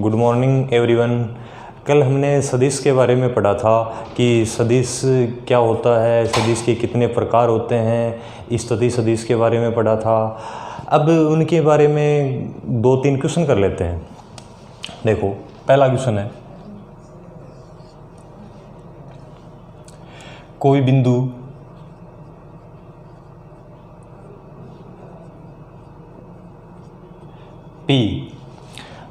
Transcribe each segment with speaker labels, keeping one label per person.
Speaker 1: Good morning everyone. कल हमने सदिश के बारे में पढ़ा था कि सदिश क्या होता है, सदिश के कितने प्रकार होते हैं, स्थिति सदिश के बारे में पढ़ा था। अब उनके बारे में 2-3 क्वेश्चन कर लेते हैं। देखो, पहला क्वेश्चन है, कोई बिंदु P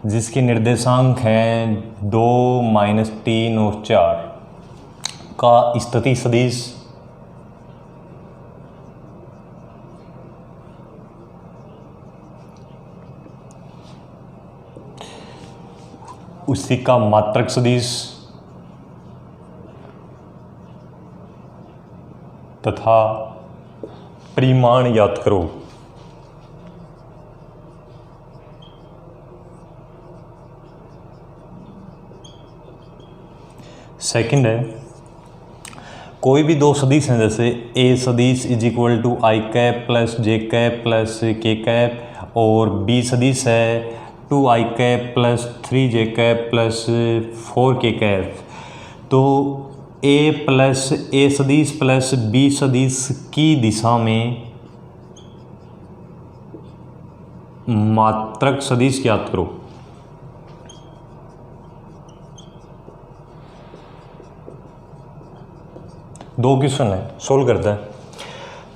Speaker 1: जिसके निर्देशांक हैं 2, -3 और 4 का स्थिति सदिश उसी का मात्रक सदिश तथा परिमाण ज्ञात करो। सेकंड है, कोई भी दो सदिश हैं, जैसे ए सदिश is equal to I cap plus J cap plus K cap, और बी सदिश है 2 I cap plus 3 J cap plus 4 K cap. तो ए सदिश प्लस बी सदिश की दिशा में मात्रक सदिश ज्ञात करो। दो क्वेश्चन है, सोल्व करते हैं।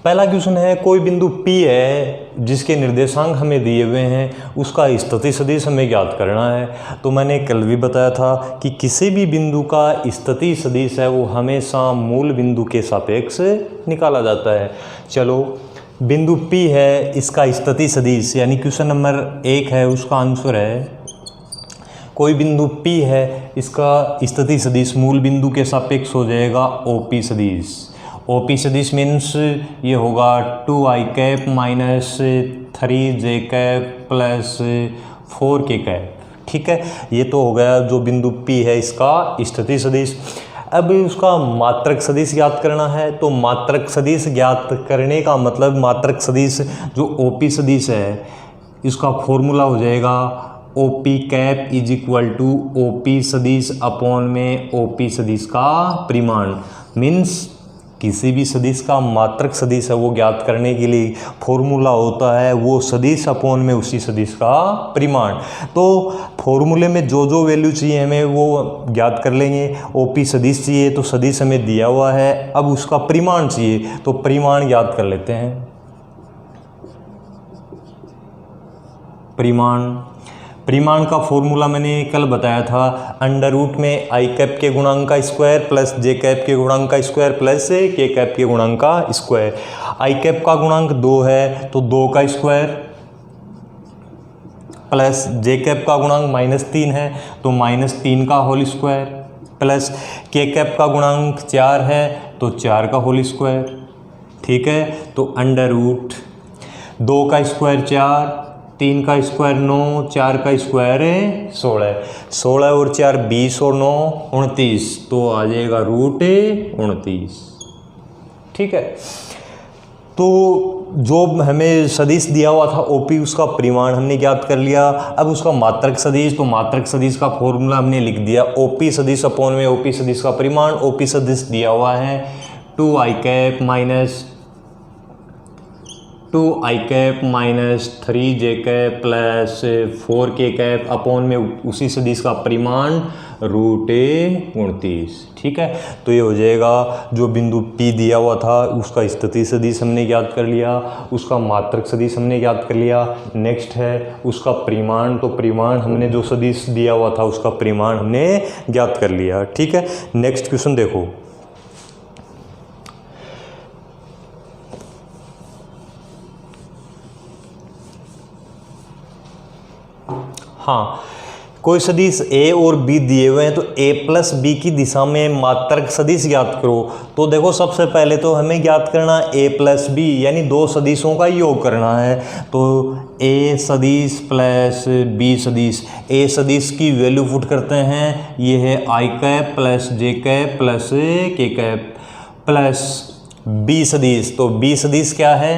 Speaker 1: पहला क्वेश्चन है, कोई बिंदु P है जिसके निर्देशांक हमें दिए हुए हैं, उसका स्थिति सदिश हमें ज्ञात करना है। तो मैंने कल भी बताया था कि किसी भी बिंदु का स्थिति सदिश है वो हमेशा मूल बिंदु के सापेक्ष निकाला जाता है। चलो, बिंदु P है, इसका स्थिति सदिश यानी क्वेश्चन नंबर 1 है, उसका आंसर है, कोई बिंदु P है, इसका स्थिति सदिश मूल बिंदु के सापेक्ष हो जाएगा OP सदिश। OP सदिश मीन्स ये होगा 2 I cap minus 3 J cap plus 4 K cap. ठीक है, ये तो हो गया जो बिंदु P है इसका स्थिति सदिश। अब उसका मात्रक सदिश ज्ञात करना है। तो मात्रक सदिश ज्ञात करने का मतलब, मात्रक सदिश जो OP सदिश है इसका फॉर्मूला हो जाएगा OP cap is equal to OP सदिश अपॉन में OP सदिश का परिमाण। मीन्स किसी भी सदिश का मात्रक सदिश है वो ज्ञात करने के लिए फॉर्मूला होता है वो सदिश अपॉन में उसी सदिश का परिमाण। तो फॉर्मूले में जो जो वैल्यू चाहिए हमें वो ज्ञात कर लेंगे। OP सदिश चाहिए तो सदिश हमें दिया हुआ है, अब उसका परिमाण चाहिए तो परिमाण ज्ञात कर लेते हैं। परिमाण का फॉर्मूला मैंने कल बताया था, अंडर रूट में आई कैप के गुणांक का स्क्वायर प्लस जे कैप के गुणांक का स्क्वायर प्लस के कैप के गुणांक का स्क्वायर। आई कैप का गुणांक 2 है तो 2 का स्क्वायर प्लस जे कैप का गुणांक -3 है तो -3 का whole square plus K cap का गुणांक 4 है तो 4 का होल स्क्वायर। ठीक है, तो अंडर रूट 2 का स्क्वायर 4, 3 का स्क्वायर 9, 4 का स्क्वायर 16 और 4 20 और 9 29, तो आ जाएगा रूट 29। ठीक है, तो जो हमें सदिश दिया हुआ था OP उसका परिमाण हमने ज्ञात कर लिया। अब उसका मात्रक सदिश, तो मात्रक सदिश का फॉर्मूला हमने लिख दिया, OP सदिश अपॉन में OP सदिश का परिमाण। OP सदिश दिया हुआ है 2 I cap minus 3 J cap plus 4 K cap upon में उसी सदिश का परिमाण रूट 29। ठीक है, तो ये हो जाएगा जो बिंदु P दिया हुआ था उसका स्थिति सदिश हमने ज्ञात कर लिया, उसका मात्रक सदिश हमने ज्ञात कर लिया। नेक्स्ट है उसका परिमाण, तो परिमाण हमने जो सदिश दिया हुआ था उसका परिमाण हमने ज्ञात कर लिया। ठीक है, नेक्स्ट क्वेश्चन देखो, हाँ, कोई सदिश A और B दिए हुए हैं तो A प्लस B की दिशा में मात्रक सदिश ज्ञात करो। तो देखो, सबसे पहले तो हमें ज्ञात करना A प्लस B यानी दो सदिशों का योग करना है। तो A सदिश प्लस B सदिश, A सदिश की वैल्यू पुट करते हैं, ये है I cap plus J cap plus K cap plus B सदिश। तो B सदिश क्या है,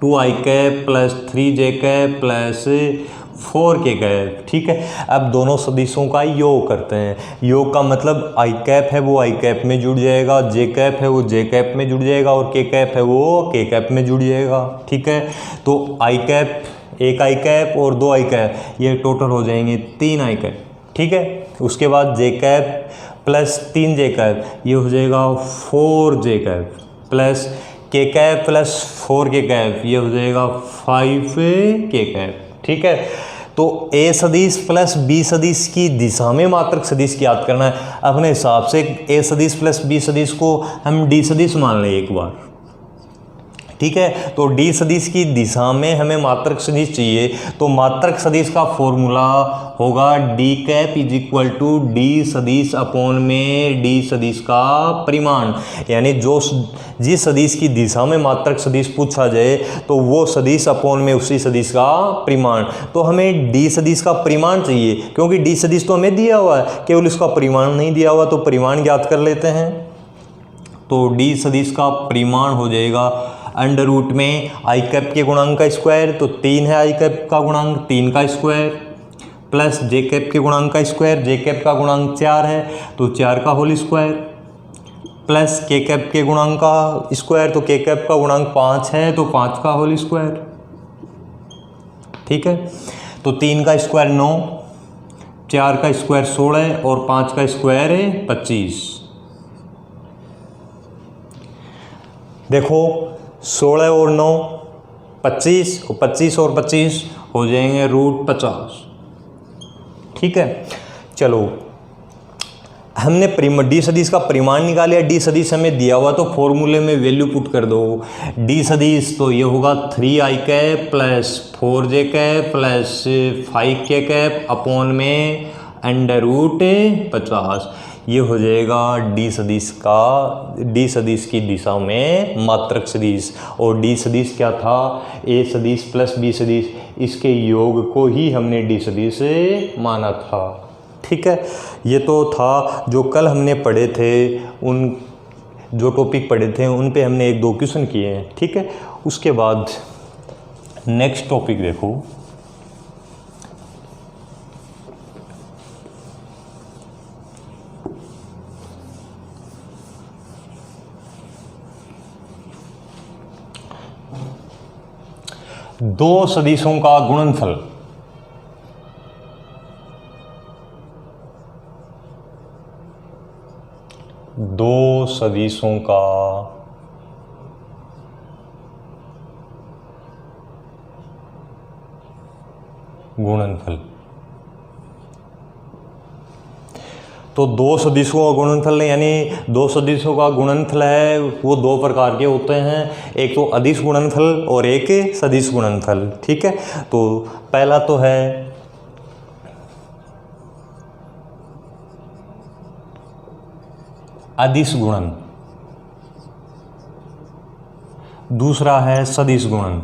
Speaker 1: 2 I cap plus 3 J cap plus 4 K cap. ठीक है, अब दोनों सदिशों का योग करते हैं। योग का मतलब आई कैप है वो आई कैप में जुड़ जाएगा, जे कैप है वो जे कैप में जुड़ जाएगा और के कैप है वो के कैप में जुड़ जाएगा। ठीक है, तो आई कैप, एक आई कैप और 2 आई कैप, ये टोटल हो जाएंगे 3 आई कैप। ठीक है, उसके बाद जे कैप प्लस 3 जे कैप, ये हो जाएगा 4 जे cap plus K cap plus 4 K cap, ये हो जाएगा 5 के कैप। ठीक है, तो ए सदिश प्लस बी सदिश की दिशा में मात्रक सदिश की याद करना है। अपने हिसाब से ए सदिश प्लस बी सदिश को हम डी सदिश मान लें एक बार। ठीक है, तो डी सदिश की दिशा में हमें मात्रक सदिश चाहिए, तो मात्रक सदिश का फॉर्मूला होगा D cap is equal to D सदिश अपॉन में डी सदिश का परिमाण। यानी जो जिस सदिश की दिशा में मात्रक सदिश पूछा जाए तो वो सदिश अपॉन में उसी सदिश का परिमाण। तो हमें डी सदिश का परिमाण चाहिए, क्योंकि डी सदिश तो हमें दिया हुआ है, केवल इसका परिमाण नहीं दिया हुआ, तो परिमाण ज्ञात कर लेते हैं। तो डी सदिश का परिमाण हो जाएगा अंडर रूट में आई कैप के गुणांक का स्क्वायर, तो 3 है आई कैप का गुणांक 3 का स्क्वायर, प्लस जे कैप के गुणांक का स्क्वायर, जे कैप का गुणांक 4 है तो 4 का whole square, plus K cap के गुणांक का स्क्वायर, तो के कैप का गुणांक 5 है तो 5 का होल स्क्वायर। ठीक है, तो 3 का स्क्वायर 9, 4 का स्क्वायर 16 और 5 का स्क्वायर है 25। देखो 16 और 9 25, और 25 और 25 हो जाएंगे रूट 50। ठीक है, चलो हमने डी सदिश का परिमाण निकाला। डी सदिश हमें दिया हुआ तो फॉर्मूले में वैल्यू पुट कर दो। डी सदिश तो ये होगा 3 आई कैप प्लस 4 जे कैप प्लस 5 के कैप अपॉन में अंडर रूट 50। ये हो जाएगा डी सदिश का, डी सदिश की दिशा में मात्रक सदिश। और डी सदिश क्या था, ए सदिश प्लस बी सदिश, इसके योग को ही हमने डी सदिश माना था। ठीक है, ये तो था जो कल हमने पढ़े थे, उन जो टॉपिक पढ़े थे उन पे हमने 1-2 क्वेश्चन किए हैं। ठीक है, उसके बाद नेक्स्ट टॉपिक देखो, दो सदिशों का गुणनफल। दो सदिशों का गुणनफल। तो दो सदिशों का गुणनफल यानी दो सदिशों का गुणनफल है वो 2 प्रकार के होते हैं, एक तो अदिश गुणनफल और एक सदिश गुणनफल। ठीक है, तो पहला तो है अदिश गुणन, दूसरा है सदिश गुणन।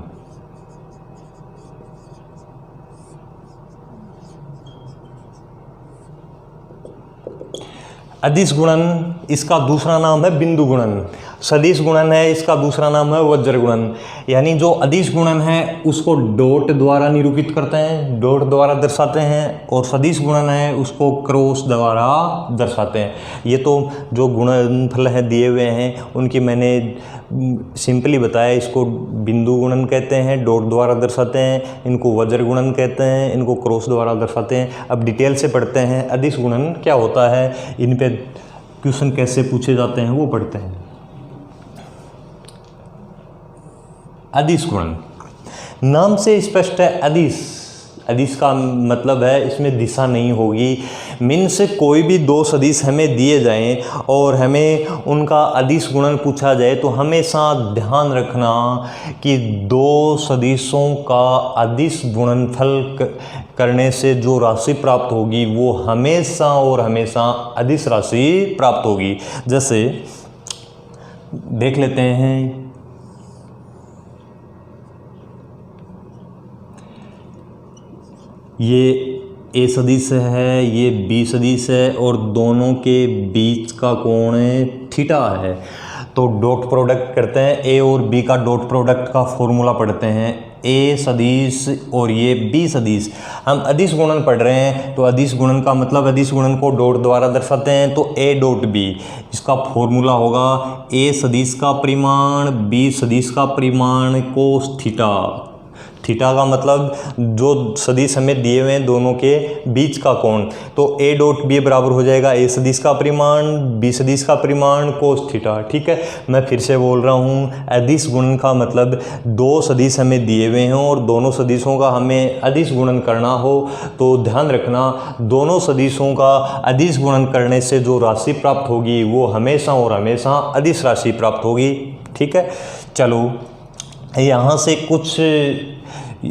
Speaker 1: अदिश गुणन इसका दूसरा नाम है बिंदु गुणन, सदिश गुणन है इसका दूसरा नाम है वज्र गुणन। यानी जो अदिश गुणन है उसको डॉट द्वारा निरूपित करते हैं, डॉट द्वारा दर्शाते हैं, और सदिश गुणन है उसको क्रॉस द्वारा दर्शाते हैं। ये तो जो गुणनफल है दिए हुए हैं उनकी मैंने सिंपली बताया, इसको बिंदु गुणन कहते हैं, डॉट द्वारा दर्शाते हैं, इनको वज्र गुणन कहते हैं, इनको क्रॉस द्वारा दर्शाते हैं। अब डिटेल से पढ़ते हैं अदिश गुणन क्या होता है, इन पे क्वेश्चन कैसे पूछे जाते हैं वो पढ़ते हैं। अदिश गुणन नाम से स्पष्ट है, अदिश, अदिश का मतलब है इसमें दिशा नहीं होगी। मीन्स कोई भी 2 सदिश हमें दिए जाएं और हमें उनका अदिश गुणन पूछा जाए तो हमेशा ध्यान रखना कि 2 सदिशों का अदिश गुणनफल करने से जो राशि प्राप्त होगी वो हमेशा और हमेशा अदिश राशि प्राप्त होगी। जैसे देख लेते हैं, ये ए सदिश है, ये बी सदिश है और दोनों के बीच का कोण थीटा है। तो डॉट प्रोडक्ट करते हैं, ए और बी का डॉट प्रोडक्ट का फॉर्मूला पढ़ते हैं। ए सदिश और ये बी सदिश। हम अदिश गुणन पढ़ रहे हैं, तो अदिश गुणन का मतलब अदिश गुणन को डॉट द्वारा दर्शाते हैं, तो ए डॉट बी, इसका फॉर्मूला होगा ए सदिश का परिमाण बी सदिश का परिमाण कोस थीटा। थीटा का मतलब जो सदिश हमें दिए हुए हैं दोनों के बीच का कोण, तो ए डॉट बी बराबर हो जाएगा ए सदिश का परिमाण बी सदिश का परिमाण कोस थीटा। ठीक है, मैं फिर से बोल रहा हूँ, अदिश गुणन का मतलब दो सदिश हमें दिए हुए हैं और दोनों सदिशों का हमें अदिश गुणन करना हो, तो ध्यान रखना दोनों सदिशों का अदिश गुणन करने से जो राशि प्राप्त होगी वो हमेशा और हमेशा अदिश राशि प्राप्त होगी। ठीक है, चलो यहाँ से कुछ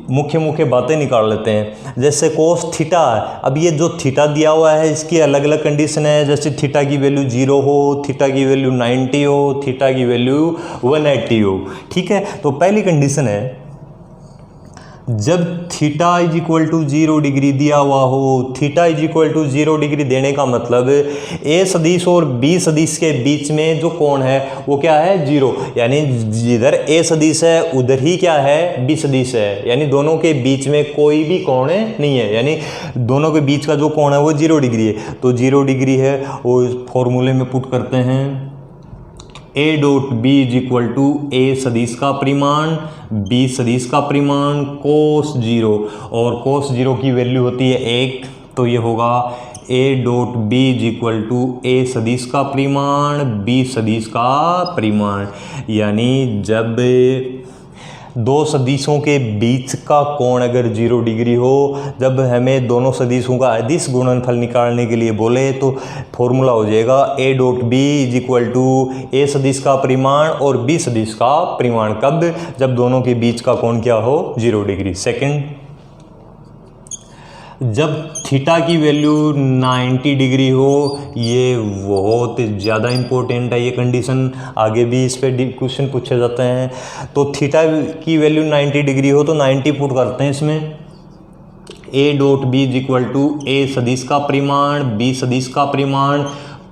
Speaker 1: मुख्य मुख्य बातें निकाल लेते हैं। जैसे कोस थीटा है, अब ये जो थीटा दिया हुआ है इसकी अलग अलग कंडीशन है, जैसे थीटा की वैल्यू 0 हो, थीटा की वैल्यू 90 हो, थीटा की वैल्यू 180 हो। ठीक है, तो पहली कंडीशन है जब theta is equal to 0 degree दिया हुआ हो, theta is equal to 0 degree देने का मतलब ए सदिश और बी सदिश के बीच में जो कोण है वो क्या है 0, यानी जिधर ए सदिश है उधर ही क्या है बी सदिश है, यानी दोनों के बीच में कोई भी कोण नहीं है, यानी दोनों के बीच का जो कोण है वो 0 डिग्री है। तो 0 डिग्री है वो फॉर्मूले में पुट करते हैं A dot B is equal to A सदिश का परिमाण बी सदिश का परिमाण कोस 0, और कोस 0 की वैल्यू होती है 1, तो ये होगा A dot B is equal to A सदिश का परिमाण बी सदिश का परिमाण, यानी जब दो सदिशों के बीच का कोण अगर 0 डिग्री हो, जब हमें दोनों सदिशों का अदिश गुणनफल निकालने के लिए बोले तो फॉर्मूला हो जाएगा A dot B is equal to A सदिश का परिमाण और बी सदिश का परिमाण। कब? जब दोनों के बीच का कोण क्या हो 0 डिग्री। सेकंड, जब थीटा की वैल्यू 90 डिग्री हो, ये बहुत ज़्यादा इम्पोर्टेंट है ये कंडीशन, आगे भी इस पे क्वेश्चन पूछे जाते हैं। तो थीटा की वैल्यू 90 डिग्री हो तो 90 पुट करते हैं इसमें, A dot B is equal to A सदिश का परिमाण बी सदिश का परिमाण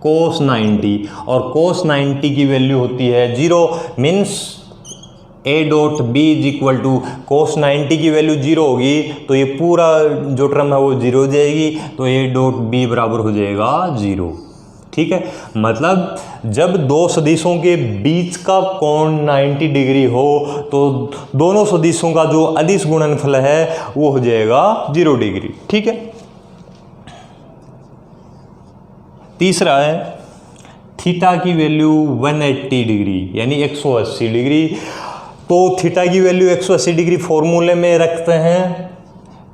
Speaker 1: कोस 90, और कोस 90 की वैल्यू होती है 0, means A dot B is equal to cos 90 की वैल्यू 0 होगी तो ये पूरा जो टर्म है वो 0 हो जाएगी, तो ए डॉट बी बराबर हो जाएगा 0। ठीक है, मतलब जब दो सदिशों के बीच का कोण 90 डिग्री हो तो दोनों सदिशों का जो अदिश गुणनफल है वो हो जाएगा 0 डिग्री। ठीक है, तीसरा है थीटा की वैल्यू 180 डिग्री यानी 180 डिग्री, तो थीटा की वैल्यू 180 डिग्री फॉर्मूले में रखते हैं,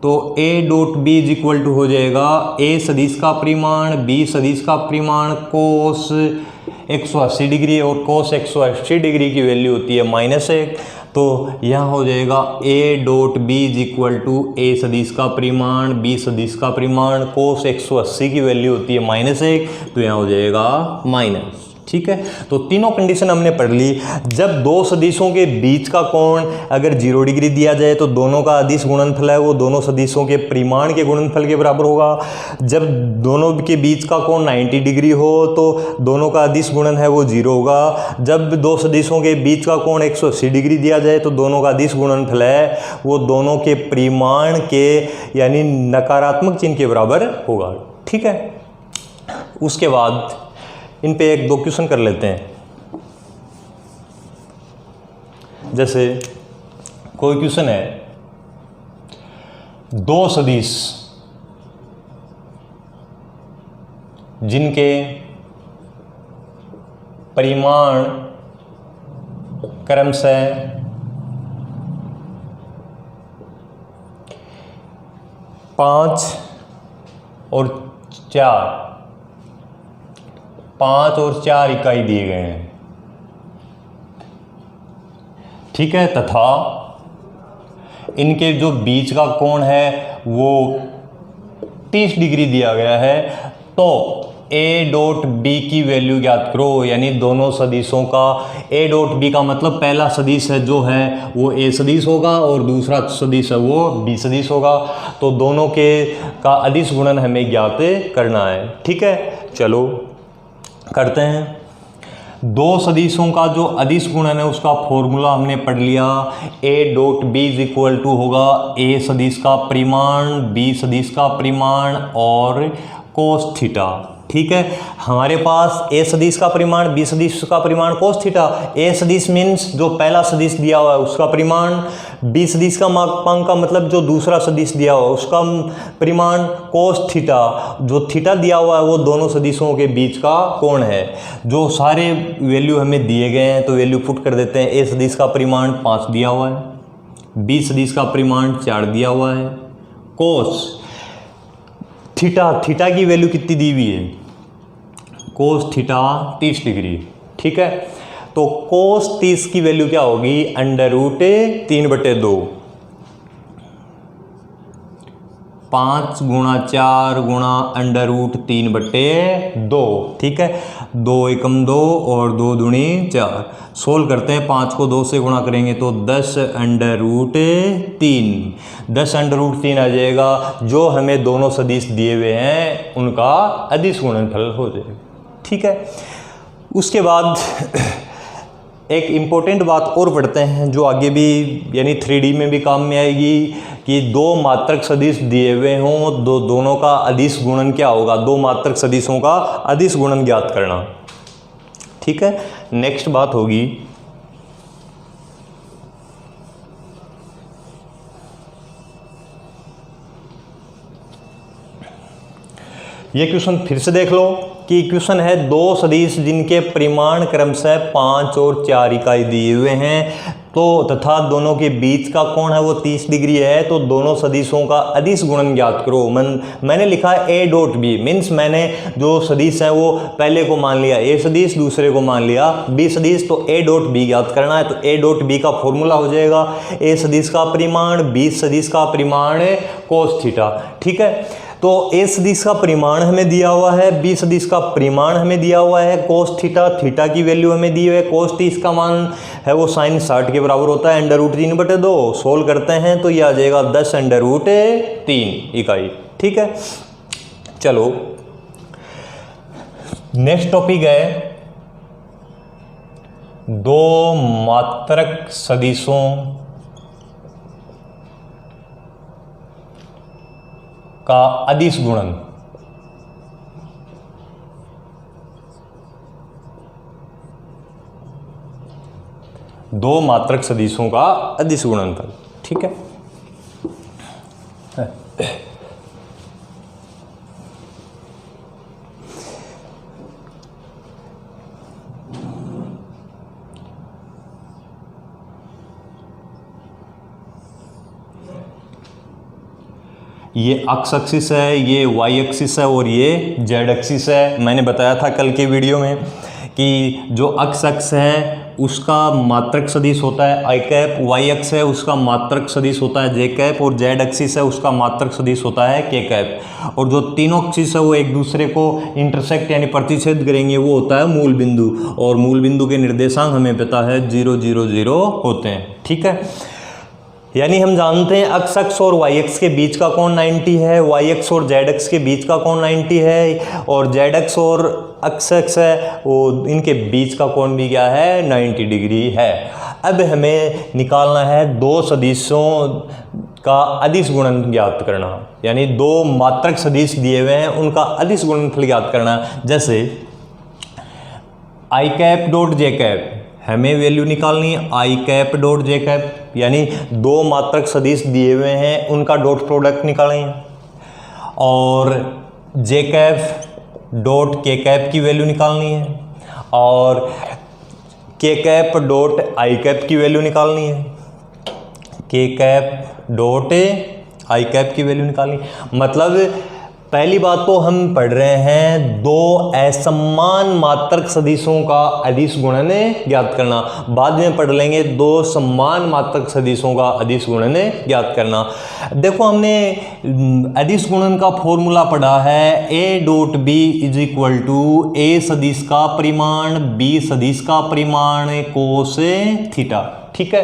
Speaker 1: तो A dot B is equal to हो जाएगा ए सदिश का परिमाण बी सदिश का परिमाण कोस 180 डिग्री, और कोस 180 डिग्री की वैल्यू होती है -1, तो यहाँ हो जाएगा A dot B is equal to A सदिश का परिमाण बी सदिश का परिमाण कोस 180 की वैल्यू होती है -1, तो यहाँ हो जाएगा माइनस। ठीक है, तो तीनों कंडीशन हमने पढ़ ली। जब दो सदिशों के बीच का कोण अगर 0 डिग्री दिया जाए तो दोनों का अदिश गुणनफल है वो दोनों सदिशों के परिमाण के गुणनफल के बराबर होगा। जब दोनों के बीच का कोण 90 डिग्री हो तो दोनों का अदिश गुणन है वो 0 होगा। जब दो सदिशों के बीच का कोण 180 डिग्री दिया जाए तो दोनों का अदिश गुणनफल है वो दोनों के परिमाण के यानी नकारात्मक चिन्ह के बराबर होगा। ठीक है, उसके बाद इन पे 1-2 क्वेश्चन कर लेते हैं। जैसे कोई क्वेश्चन है, दो सदिश जिनके परिमाण क्रमशः 5 और 4 इकाई दिए गए हैं। ठीक है, तथा इनके जो बीच का कोण है वो 30 डिग्री दिया गया है, तो ए डॉट बी की वैल्यू ज्ञात करो। यानी दोनों सदिशों का ए डॉट बी का मतलब पहला सदिश है जो है वो ए सदिश होगा और दूसरा सदिश है वो बी सदिश होगा, तो दोनों के का अदिश गुणन हमें ज्ञात करना है। ठीक है, चलो करते हैं। दो सदिशों का जो अदिश गुणन है उसका फॉर्मूला हमने पढ़ लिया। A dot B is equal to होगा ए सदिश का परिमाण, बी सदिश का परिमाण और कोस थीटा। ठीक है, हमारे पास ए सदिश का परिमाण, बी सदिश का परिमाण, कोस थीटा। ए सदिश मीन्स जो पहला सदिश दिया हुआ है उसका परिमाण, बी सदिश का मापांक का मतलब जो दूसरा सदिश दिया हुआ है उसका परिमाण, कोस थीटा जो थीटा दिया हुआ है वो दोनों सदिशों के बीच का कोण है। जो सारे वैल्यू हमें दिए गए हैं तो वैल्यू पुट कर देते हैं। ए सदिश का परिमाण 5 दिया हुआ है, बी सदिश का परिमाण 4 दिया हुआ है, कोस थीटा की वैल्यू कितनी दी हुई है, कोस थीटा 30 डिग्री। ठीक है, तो कोस 30 की वैल्यू क्या होगी, √3/2, 5 गुणा 4 गुणा √3/2। ठीक है, 2 एकम 2 और 2 दूनी 4। सोल्व करते हैं, 5 को 2 से गुणा करेंगे तो 10√3, 10√3 आ जाएगा। जो हमें दोनों सदिश दिए हुए हैं उनका अदिश गुणनफल हो जाएगा। ठीक है, उसके बाद एक इम्पोर्टेंट बात और पढ़ते हैं जो आगे भी यानी 3D में भी काम में आएगी कि दो मात्रक सदिश दिए हुए हों, दोनों का अदिश गुणन क्या होगा, दो मात्रक सदिशों का अदिश गुणन ज्ञात करना। ठीक है, नेक्स्ट बात होगी ये क्वेश्चन फिर से देख लो कि क्वेश्चन है दो सदिश जिनके परिमाण क्रमशः 5 और 4 इकाई दिए हुए हैं तो तथा दोनों के बीच का कोण है वो 30 डिग्री है, तो दोनों सदिशों का अदिश गुणन ज्ञात करो। मैंने लिखा है ए डॉट बी, मीन्स मैंने जो सदिश है वो पहले को मान लिया ए सदिश, दूसरे को मान लिया बी सदिश, तो ए डॉट बी ज्ञात करना है। तो ए डॉट बी का फॉर्मूला हो जाएगा ए सदिश का परिमाण, बी सदिश का परिमाण कोस थीटा। ठीक है, तो ए सदिश का परिमाण हमें दिया हुआ है, बी सदिश का परिमाण हमें दिया हुआ है, कोस थीटा, थीटा की वैल्यू हमें दी हुई है, कोस 30 का मान है वो sin 60 के बराबर होता है, √3/2। सोल्व करते हैं तो ये आ जाएगा 10√3 इकाई। ठीक है, चलो नेक्स्ट टॉपिक है दो मात्रक सदिशों का अदिश गुणन। दो मात्रक सदिशों का अदिश गुणनफल। ठीक है, ये एक्स एक्सिस है, ये वाई एक्सिस है और ये जेड एक्सिस है। मैंने बताया था कल के वीडियो में कि जो एक्स एक्स है उसका मात्रक सदिश होता है आई कैप, वाई एक्स है उसका मात्रक सदिश होता है जे कैप और जेड एक्सिस है उसका मात्रक सदिश होता है के कैप। और जो तीनों एक्सिस है वो एक दूसरे को इंटरसेक्ट यानी प्रतिच्छेद करेंगे, वो होता है मूल बिंदु, और मूल बिंदु के निर्देशांक हमें पता है 0 0 0 होते हैं। ठीक है, यानी हम जानते हैं एक्स एक्स और वाई एक्स के बीच का कोण 90 है, वाई एक्स और जेड एक्स के बीच का कोण 90 है, और जेड एक्स और एक्स एक्स है वो इनके बीच का कोण भी क्या है 90 डिग्री है। अब हमें निकालना है दो सदिशों का अदिश गुणन ज्ञात करना, यानी दो मात्रक सदिश दिए हुए हैं उनका अदिश गुणनफल ज्ञात करना। जैसे आई कैप डॉट जे कैप, हमें वैल्यू निकालनी है I cap dot J cap, यानी दो मात्रक सदिश दिए हुए हैं उनका डॉट प्रोडक्ट निकालें, और J cap dot K cap की वैल्यू निकालनी है, और के कैप डॉट आई कैप की वैल्यू निकालनी है, के कैप डॉट आई कैप की वैल्यू निकालनी। मतलब पहली बात तो हम पढ़ रहे हैं दो असमान मात्रक सदिशों का अदिश गुणन ज्ञात करना, बाद में पढ़ लेंगे दो समान मात्रक सदिशों का अदिश गुणन ज्ञात करना। देखो हमने अदिश गुणन का फॉर्मूला पढ़ा है A dot B is equal to A सदिश का परिमाण, बी सदिश का परिमाण कोस थीटा। ठीक है,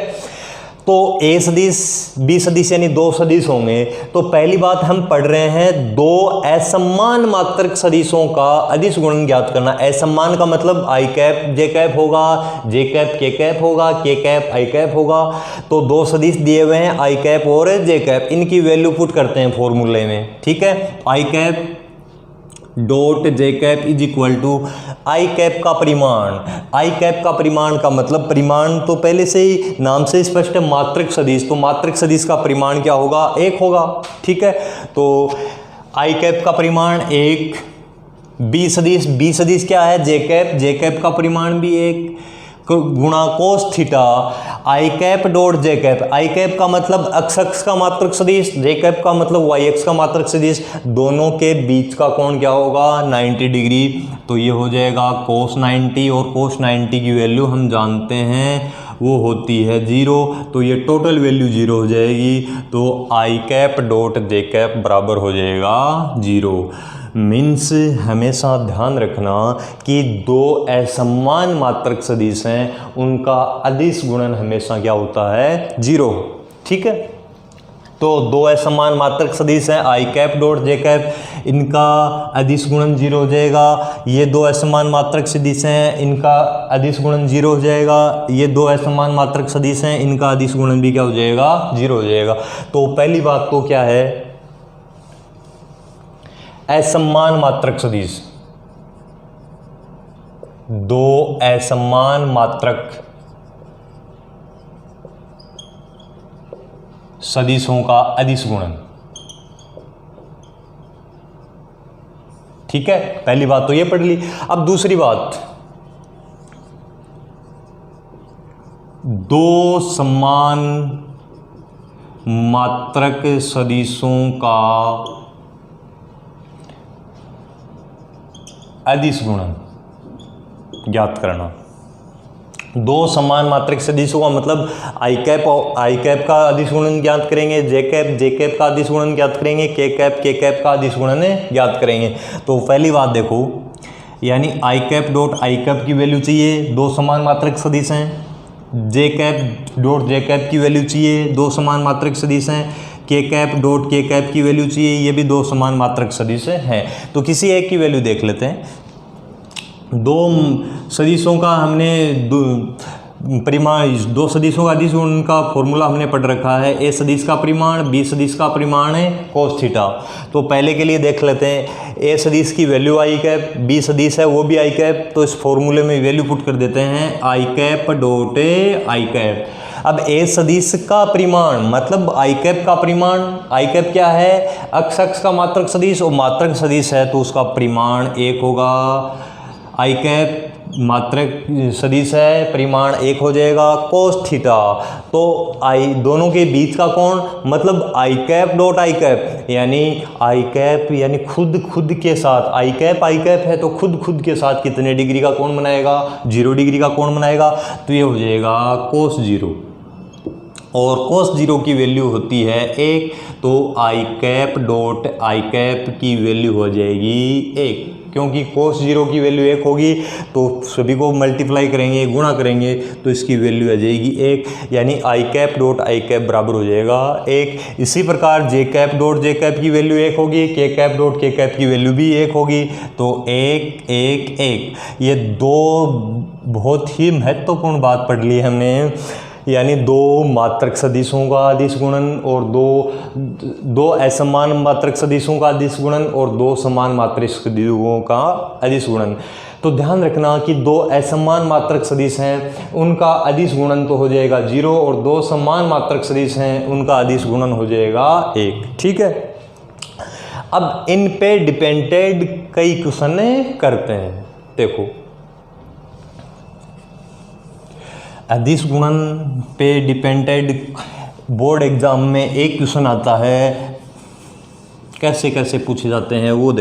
Speaker 1: तो ए सदिश बी सदिश यानी दो सदिश होंगे। तो पहली बात हम पढ़ रहे हैं दो असमान मात्रक सदिशों का अदिश गुणन ज्ञात करना। असमान का मतलब आई कैप जे कैप होगा, जे कैप के कैप होगा, के कैप आई कैप होगा। तो दो सदिश दिए हुए हैं आई कैप और जे कैप, इनकी वैल्यू पुट करते हैं फॉर्मूले में। ठीक है, I cap dot J cap is equal to I cap का परिमाण। आई कैप का परिमाण का मतलब, परिमाण तो पहले से ही नाम से स्पष्ट है, मात्रक सदिश। तो मात्रक सदिश का परिमाण क्या होगा? एक होगा। ठीक है, तो आई कैप का परिमाण एक, बी सदिश क्या है? जे कैप का परिमाण भी एक गुणा कोस थीटा आई कैप डॉट जे कैप। आई कैप का मतलब x का मात्रक सदिश, जे कैप का मतलब y का मात्रक सदिश। दोनों के बीच का कोण क्या होगा? 90 डिग्री। तो ये हो जाएगा कोस 90, और कोस 90 की वैल्यू हम जानते हैं वो होती है 0। तो ये टोटल वैल्यू 0 हो जाएगी। तो आई कैप डॉट जे कैप बराबर हो जाएगा 0। मीन्स हमेशा ध्यान रखना कि दो असमान मात्रक सदिश हैं, उनका अदिश गुणन हमेशा क्या होता है? 0। ठीक है, तो दो असमान मात्रक सदिश हैं I cap dot J cap, इनका अदिश गुणन 0 हो जाएगा। ये दो असमान मात्रक सदिश हैं, इनका अदिश गुणन 0 हो जाएगा। ये दो असमान मात्रक सदिश हैं, इनका अदिश गुणन भी क्या हो जाएगा? 0 हो जाएगा। तो पहली बात तो क्या है? असमान मात्रक सदिश, दो असमान मात्रक सदिशों का अदिश गुणन। ठीक है, पहली बात तो ये पढ़ ली। अब दूसरी बात, दो समान मात्रक सदिशों का अदिश गुणन ज्ञात करना। दो समान मात्रक सदिशों का मतलब आई कैप का अदिश गुणन ज्ञात करेंगे, जे कैप का अदिश गुणन ज्ञात करेंगे, के कैप का अदिश गुणन ज्ञात करेंगे। तो पहली बात देखो, यानी आई कैप डॉट आई कैप की वैल्यू चाहिए, दो समान मात्रक सदिश हैं। जे कैप डॉट जे कैप की वैल्यू चाहिए, दो समान मात्रक सदिश हैं। के कैप डॉट के कैप की वैल्यू चाहिए, ये भी दो समान मात्रक सदिश हैं। तो किसी एक की वैल्यू देख लेते हैं। दो सदिशों का हमने परिमाण, दो सदिशों का अदिश गुणन का फॉर्मूला हमने पढ़ रखा है। ए सदिश का परिमाण, बी सदिश का परिमाण है कोस थीटा। तो पहले के लिए देख लेते हैं, ए सदिश की वैल्यू आई कैप, बी सदिश है वो भी आई कैप। तो इस फॉर्मूले में वैल्यू पुट कर देते हैं I cap dot I cap. अब ए सदिश का परिमाण मतलब आई कैप का परिमाण, आई कैप क्या है? x का मात्रक सदिश, और मात्रक सदिश है तो उसका परिमाण 1 होगा। आई कैप मात्रक सदिश है, परिमाण 1 हो जाएगा कोस थीटा। तो आई दोनों के बीच का कोण मतलब आई कैप डॉट आई कैप, यानी आई कैप यानी खुद के साथ, आई कैप है तो खुद के साथ कितने डिग्री का कोण बनाएगा? 0 डिग्री का कोण बनाएगा। तो ये हो जाएगा कोस 0, और कोस 0 की वैल्यू होती है 1। तो आई कैप डॉट आई कैप की वैल्यू हो जाएगी 1, क्योंकि कोस 0 की वैल्यू 1 होगी तो सभी को मल्टीप्लाई करेंगे, गुणा करेंगे, तो इसकी वैल्यू आ जाएगी 1, यानी आई कैप डॉट आई कैप बराबर हो जाएगा 1। इसी प्रकार जे कैप डॉट जे कैप की वैल्यू 1 होगी, के कैप डॉट के कैप की वैल्यू भी 1 होगी। तो 1 1 1, ये दो बहुत ही महत्वपूर्ण बात पढ़ ली हमने, यानी दो मात्रक सदिशों का अदिश गुणन और दो असमान मात्रक सदिशों का अदिश गुणन और दो समान मात्रक सदिशों का अदिश गुणन। तो ध्यान रखना कि दो असमान मात्रक सदिश हैं उनका अदिश गुणन तो हो जाएगा 0, और दो समान मात्रक सदिश हैं उनका अदिश गुणन हो जाएगा 1। ठीक है, अब इन पे डिपेंडेड कई क्वेश्चन करते हैं। देखो, अदिश गुणन पे डिपेंडेड बोर्ड एग्जाम में एक क्वेश्चन आता है, कैसे कैसे पूछे जाते हैं वो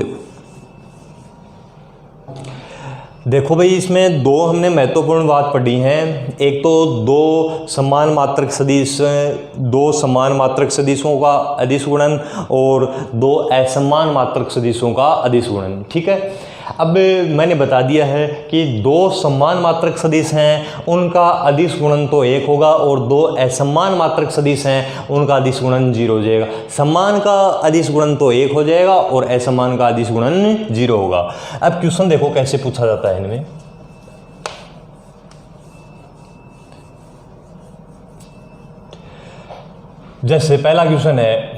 Speaker 1: देखो भाई, इसमें दो हमने महत्वपूर्ण बात पढ़ी हैं। एक तो दो समान मात्रक सदिश, दो समान मात्रक सदिशों का अदिश गुणन और दो असमान मात्रक सदिशों का अदिश गुणन। ठीक है, अब मैंने बता दिया है कि दो समान मात्रक सदिश हैं उनका अदिश गुणन तो 1 होगा और दो असमान मात्रक सदिश हैं उनका अदिश गुणन 0 हो जाएगा। समान का अदिश गुणन तो 1 हो जाएगा और असमान का अदिश गुणन 0 होगा। अब क्वेश्चन देखो कैसे पूछा जाता है इनमें। जैसे पहला क्वेश्चन है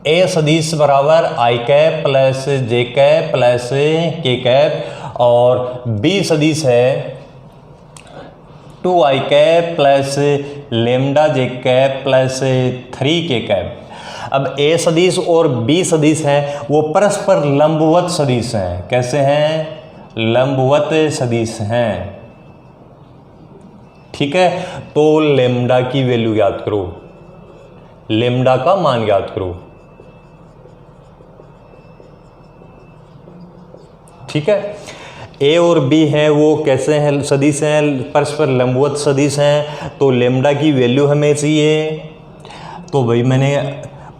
Speaker 1: ए सदिश बराबर आई cap plus J cap plus K cap और बी सदिश है 2i कैप प्लस लेमडा जे कैप प्लस 3k कैप। अब ए सदिश और बी सदिश है वो परस्पर लंबवत सदिश हैं। कैसे हैं? लंबवत सदिश हैं। ठीक है, तो लेमडा की वैल्यू याद करो, लेमडा का मान याद करो। ठीक है, ए और बी हैं वो कैसे हैं? सदिश हैं, परस्पर लंबवत सदिश हैं, तो लेमडा की वैल्यू हमें चाहिए। तो भाई मैंने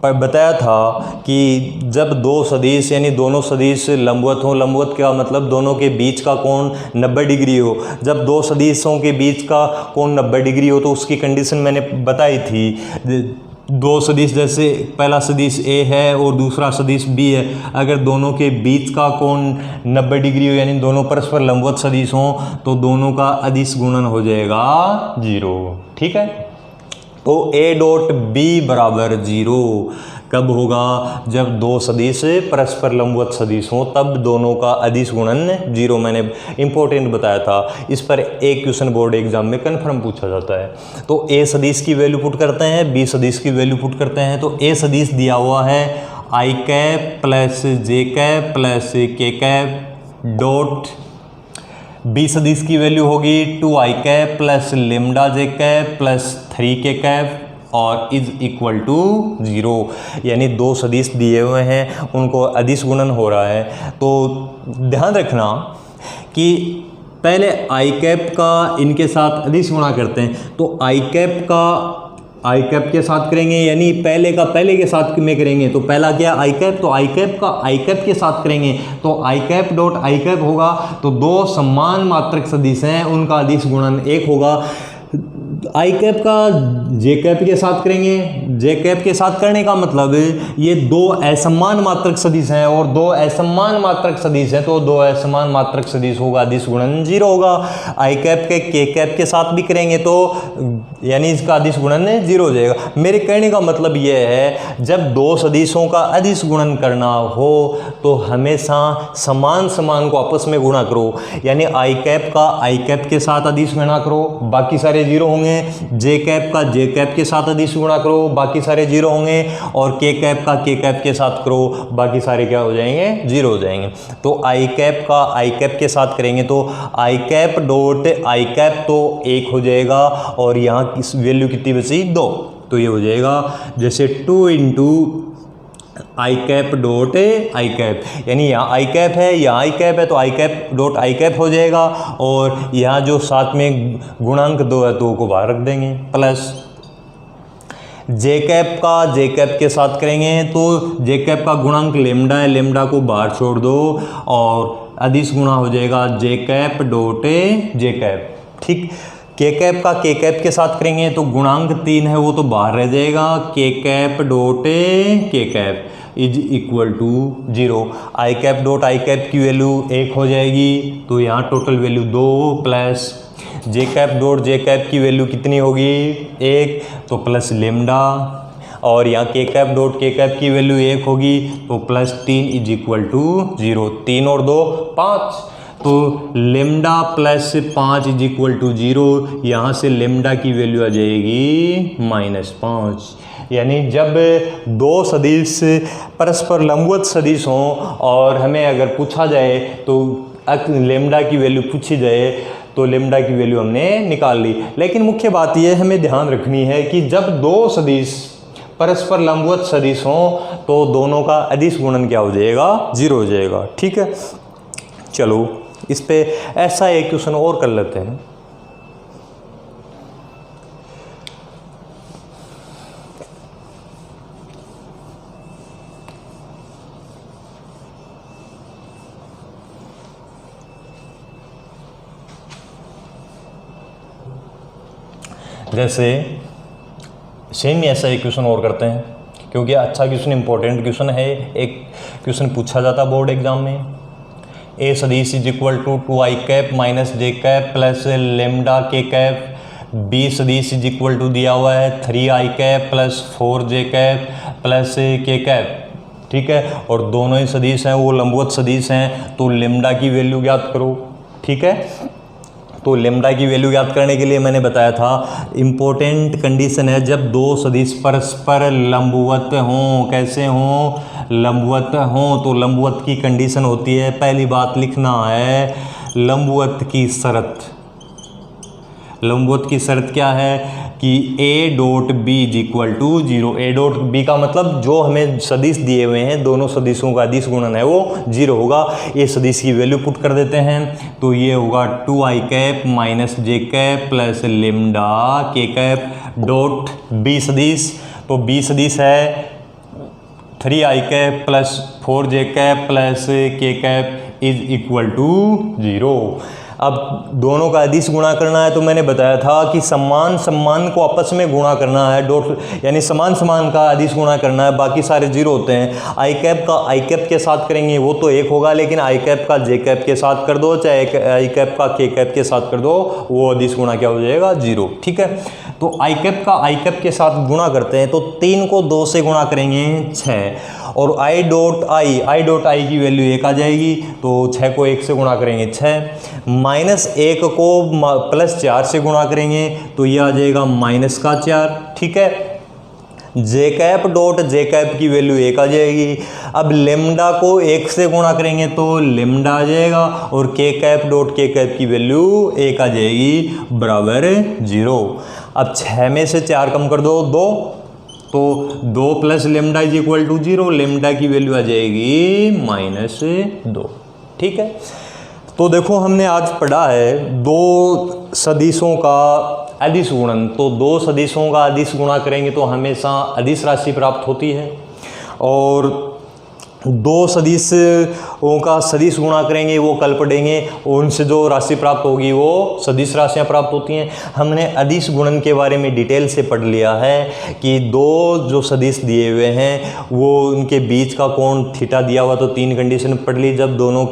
Speaker 1: बताया था कि जब दो सदिश यानी दोनों सदिश लंबवत हो, लंबवत क्या मतलब दोनों के बीच का कोण 90 डिग्री हो। जब दो सदिशों के बीच का कोण 90 डिग्री हो तो उसकी कंडीशन मैंने बताई थी। दो सदिश जैसे पहला सदिश ए है और दूसरा सदिश बी है, अगर दोनं के बीच का कोण 90 डिग्री हो यानी दोनों परस्पर लंबवत सदिश हों तो दोनों का अदिश गुणन हो जाएगा 0। ठीक है, तो ए डॉट बी बराबर 0 कब होगा? जब दो सदिश परस्पर लंबवत सदिश हों तब दोनों का अदिश गुणन 0। मैंने इंपॉर्टेंट बताया था, इस पर एक क्वेश्चन बोर्ड एग्जाम में कन्फर्म पूछा जाता है। तो ए सदिश की वैल्यू पुट करते हैं, बी सदिश की वैल्यू पुट करते हैं। तो ए सदिश दिया हुआ है I cap plus J cap plus K cap dot B सदिश की वैल्यू होगी 2i कैप प्लस लेमडा जे कैप प्लस 3k कैप और इज इक्वल टू 0। यानी दो सदिश दिए हुए हैं उनको अदिश गुणन हो रहा है। तो ध्यान रखना कि पहले आई कैप का इनके साथ अदिश गुणा करते हैं। तो आई कैप का आई कैप के साथ करेंगे यानी पहले का पहले के साथ में करेंगे। तो पहला क्या आई कैप, तो आई कैप का आई कैप के साथ करेंगे तो आई कैप डॉट आई कैप होगा। तो दो समान मात्रक सदिश हैं उनका अदिश गुणन 1 होगा। आई कैप का जे कैप के साथ करेंगे, जे कैप के साथ करने का मतलब ये दो असमान मात्रक सदिश हैं और दो असमान मात्रक सदिश हैं तो दो असमान मात्रक सदिश होगा, अदिश गुणन 0 होगा। आई कैप के कैप के साथ भी करेंगे तो यानी इसका अदिश गुणन 0 हो जाएगा। मेरे कहने का मतलब ये है जब दो सदिशों का अदिश गुणन करना हो तो हमेशा समान समान को आपस में गुणा करो। यानी आई कैप का आई कैप के साथ अदिश गुणा करो, बाकी सारे 0 होंगे। जे कैप का जे कैप के साथ अदिश गुणा करो, बाकी सारे 0 होंगे। और के कैप का के कैप के साथ करो, बाकी सारे क्या हो जाएंगे? 0 हो जाएंगे। तो आई कैप का आई कैप के साथ करेंगे तो आई कैप डॉट आई कैप तो 1 हो जाएगा और यहाँ किस वैल्यू कितनी बची? 2। तो ये हो जाएगा जैसे 2 into I cap dot I cap, यानी यहाँ आई कैप है यहाँ आई कैप है तो आई कैप डॉट आई कैप हो जाएगा। और यहाँ जो साथ में गुणांक 2 है तो को बाहर रख देंगे प्लस जे कैप का जे कैप के साथ करेंगे तो जे कैप का गुणांक लेमडा है, लेमडा को बाहर छोड़ दो और अदिश गुणा हो जाएगा जे कैप डॉट जे कैप। ठीक, के कैप का के कैप के साथ करेंगे तो गुणांक 3 है वो तो बाहर रह जाएगा, K cap dot K cap is equal to 0। I cap dot I cap की वैल्यू 1 हो जाएगी तो यहाँ total value 2 plus J cap dot J cap की वैल्यू कितनी होगी? 1 तो प्लस लेमडा और यहाँ K cap dot K cap की वैल्यू 1 होगी तो प्लस 3 इज इक्वल टू 0। 3 और 2 5 तो lambda plus 5 is equal to 0। यहाँ से लेमडा की वैल्यू आ जाएगी -5। यानी जब दो सदिश परस्पर लंबवत सदिश हों और हमें अगर पूछा जाए तो लेमडा की वैल्यू पूछी जाए तो लेमडा की वैल्यू हमने निकाल ली। लेकिन मुख्य बात यह हमें ध्यान रखनी है कि जब दो सदिश परस्पर लंबवत सदिश हों तो दोनों का अदिश गुणन क्या हो जाएगा? 0 हो जाएगा। ठीक है, चलो इस पे ऐसा एक क्वेश्चन और कर लेते हैं। जैसे सेम ही ऐसा एक क्वेश्चन और करते हैं, क्योंकि अच्छा क्वेश्चन इंपॉर्टेंट क्वेश्चन है। एक क्वेश्चन पूछा जाता बोर्ड एग्जाम में, ए सदिश is equal to 2i cap minus J cap plus lambda K cap, B सदिश इज इक्वल टू दिया हुआ है 3i cap plus 4j cap plus K cap, ठीक है, और दोनों ही सदिश हैं वो लंबवत सदिश हैं, तो लेमडा की वैल्यू ज्ञात करो, ठीक है। तो लेमडा की वैल्यू ज्ञात करने के लिए मैंने बताया था इम्पोर्टेंट कंडीशन है जब दो सदिश परस्पर लंबवत हों। कैसे हों? लंबवत हों। तो लंबवत की कंडीशन होती है, पहली बात लिखना है लंबवत की शर्त। लंबवत की शर्त क्या है कि A dot B is equal to 0। A dot B का मतलब जो हमें सदिश दिए हुए हैं दोनों सदिशों का अदिश गुणन है वो 0 होगा। ये सदिश की वैल्यू पुट कर देते हैं, तो ये होगा 2i cap minus J cap plus lambda K cap dot B सदिश। तो बी सदिश है 3i cap plus 4j cap plus K cap is equal to 0। अब दोनों का अदिश गुणा करना है, तो मैंने बताया था कि समान समान को आपस में गुणा करना है, डॉट यानी समान समान का अदिश गुणा करना है, बाकी सारे 0 होते हैं। आई कैप का आई कैप के साथ करेंगे वो तो 1 होगा, लेकिन आई कैप का जे कैप के साथ कर दो, चाहे आई कैप का के कैप के साथ कर दो, वो अदिश गुणा क्या हो जाएगा? 0, ठीक है। तो आई कैप का आई कैप के साथ गुणा करते हैं, तो 3 को 2 से गुणा करेंगे 6, और आई डॉट आई की वैल्यू 1 आ जाएगी, तो 6 को 1 से गुणा करेंगे 6, माइनस 1 को प्लस 4 से गुणा करेंगे तो ये आ जाएगा माइनस का 4, ठीक है। जे कैप डॉट जे कैप की वैल्यू 1 आ जाएगी। अब लेमडा को 1 से गुणा करेंगे तो लेमडा आ जाएगा, और के कैप डॉट के कैप की वैल्यू 1 आ जाएगी बराबर 0। अब 6 में से 4 कम कर दो 2, तो 2 plus lambda is equal to 0, lambda की वैल्यू आ जाएगी -2, ठीक है। तो देखो हमने आज पढ़ा है दो सदिशों का अदिश गुणन। तो दो सदिशों का अदिश गुणा करेंगे तो हमेशा अदिश राशि प्राप्त होती है, और दो सदिशों का सदिश गुणा करेंगे वो कल पढ़ेंगे, उनसे जो राशि प्राप्त होगी वो सदिश राशियां प्राप्त होती हैं। हमने अदिश गुणन के बारे में डिटेल से पढ़ लिया है कि दो जो सदिश दिए हुए हैं वो उनके बीच का कोण थीटा दिया हुआ, तो 3 कंडीशन पढ़ ली। जब दोनों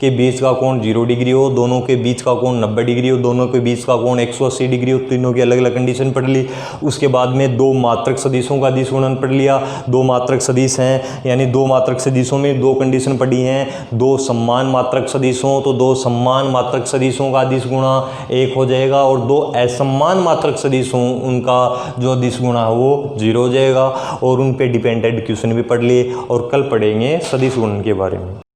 Speaker 1: के बीच का कोण 0 डिग्री हो, दोनों के बीच का कोण 90 डिग्री हो, दोनों के बीच का कोण 180 डिग्री हो, तीनों की अलग अलग कंडीशन पढ़ ली। उसके बाद में दो मात्रक सदिशों का अदिश गुणन पढ़ लिया। दो मात्रक सदिश हैं, यानी दो मात्रक सदिशों में 2 कंडीशन पढ़ी हैं। दो समान मात्रक सदिश हों तो दो समान मात्रक सदिशों का अदिश गुणा 1 हो जाएगा, और दो असमान मात्रक सदिश हों उनका जो अदिश गुणा है वो 0 हो जाएगा। और उन पे डिपेंडेंट क्वेश्चन भी पढ़ लिए, और कल पढ़ेंगे सदिश गुणन के बारे में।